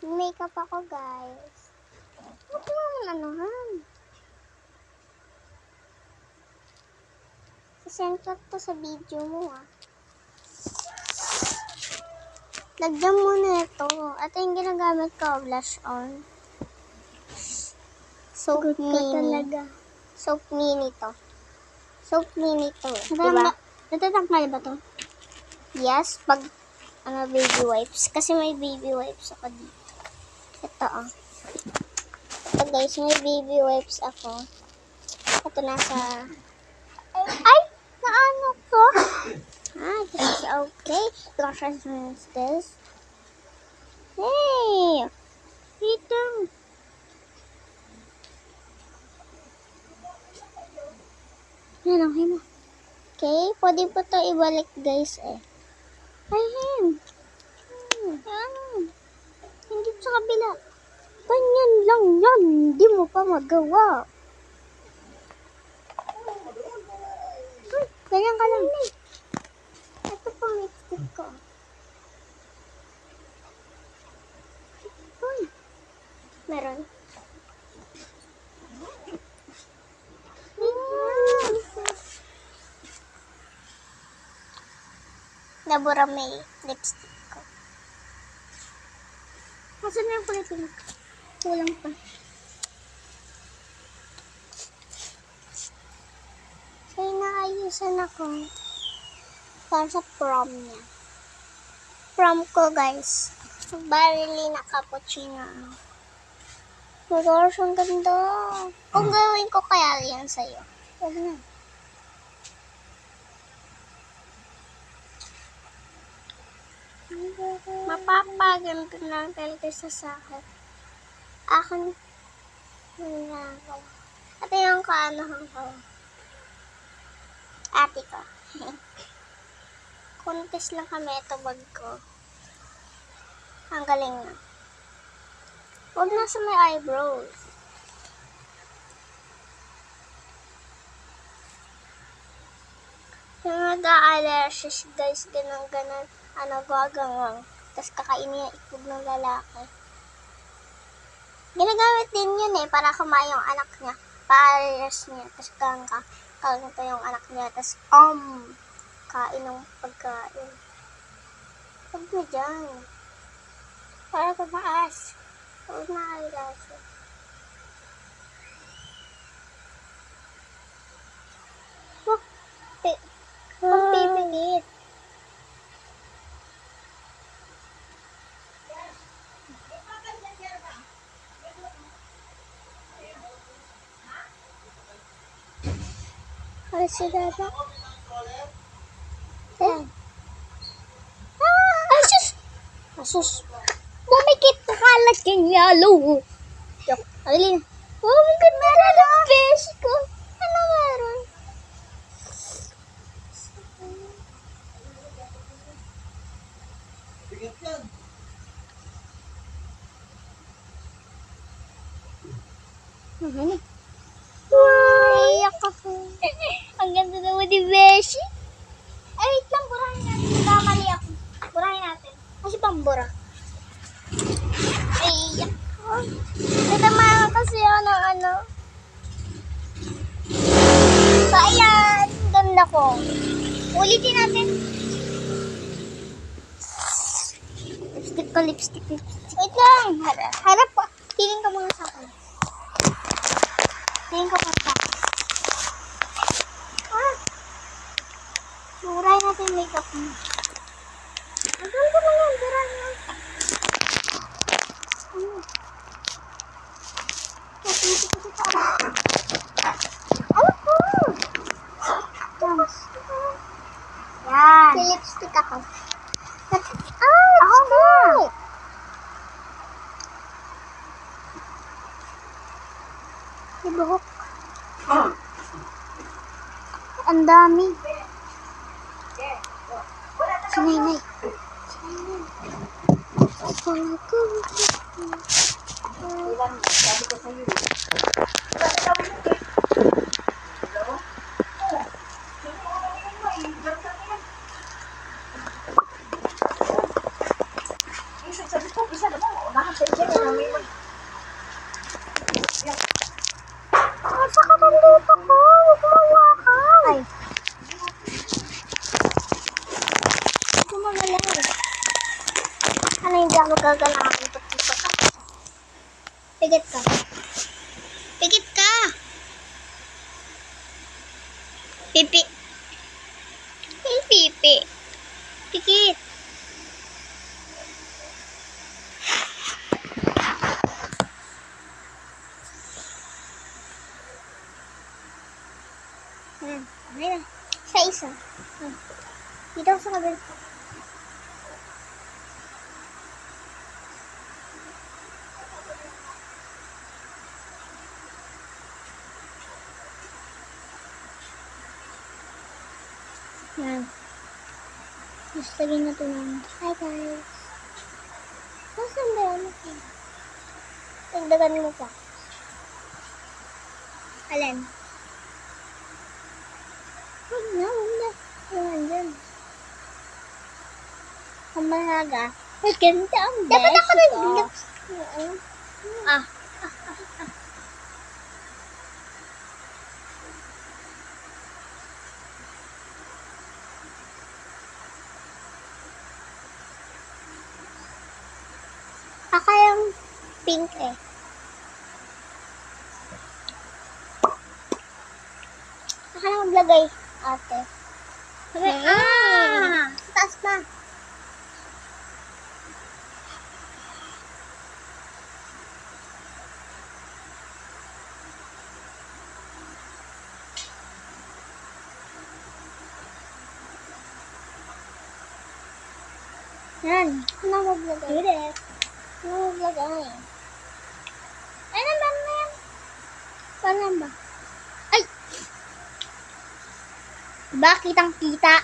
Makeup ako, guys. Huwag mo naman anuhan. Sasend ko to sa video mo, ah. Lagyan mo na ito. Ito yung ginagamit ko, blush on. Soap mini. Talaga. Soap mini to. Soap mini to. Diba? Natatangkal ba to? Yes, pag baby wipes. Kasi may baby wipes ako dito. Ito, oh. Ito, guys, may baby wipes ako. Ito nasa... Ay! Naano ko? This is okay. Gosh, I miss this. Hey! Wait lang. Yan, okay na. Okay, pwede po ito ibalik, guys, eh. Ayun. Yan. Hindi sa kabila. Ganyan lang yan. Hindi mo pa magawa. Ganyan ka lang. Ito po lipstick ko. Meron. Nabura may lipstick ko. Nasaan na yung kulay pink? Kulang pa. Kaya naayusan ako. Para sa prom niya. Prom ko, guys. Barili na cappuccino. Gosh, ang ganda. Kung gawin ko kaya yan sa'yo. Huwag na. Mapapaganda lang talaga sa akin. Akin nilagaw. Ito yung kaanahan ko. Ate ko. Contest lang kami ito bag ko. Ang galing na. Huwag na sa may eyebrows. Yung nag-a-eyelashes, guys, ganun-ganun, gagangang. Tapos kakainin yung itlog ng lalaki. Ginagamit din yun eh, para kumain yung anak niya. Pa-eyelash niya. Tapos kain pa yung anak niya. Tapos, kain ng pagkain. Huwag na dyan. Para tumaas. Huwag na eyelashes. Huwag pipigit. Ay, si Dada. Ayan. Asus! Asus! Bumikit na kalat yung yellow. Yok. Alin. Bumikit na kalat ang besh ko. Ano meron? Bigat yan. Iyak ako. Ang ganda naman ni Beshi. Ay, wait lang. Burahin natin. Kamali ako. Burahin natin. Kasi pambura. Ay, iyak ako. Natamahan kasi ano. So, ayan. Ganda ko. Ulitin natin. Lipstick. Wait lang. Harap pa. Tingin ka muna sa akin. Tingin ka pa sa akin. Burahin natin yung makeup mo. Ang ganda mo yan. Burahin mo. Yan. Si lipstick ako. Ako na. Ibuhok. Ang dami. Sinay. Ilan, sabi ko sa'yo. Sabi ko, isa Ano mo? Unahan sa isya na may mag... Asa ka nandito ko? Huwag mo hawakan. Ay. Huwag mo magalaw. Ano hindi ako gagalaw? Ipot-ipot ako. Pigit ka. Pigit ka. Pipi. Hey, pipi. Pigit. Ayun na. Isa-isa. Dito sa kabel. Yan. Gusto lagyan na ito namin. Hi guys. Nasaan ba yan? Dagdagan mo pa. Alin? Huwag na, huwag na. Yan, dyan. Ang mahalaga. Ay, ganda ang beshi ko. Dapat ako nag-lips. Ah. Aka yung pink eh. Aka na maglagay, ate. Sabi, sa taas pa. Yan. Ano maglagay? Ulit. Ano maglagay? Ay, naman na yan. Paano ba? Ay! Diba, kitang-kita.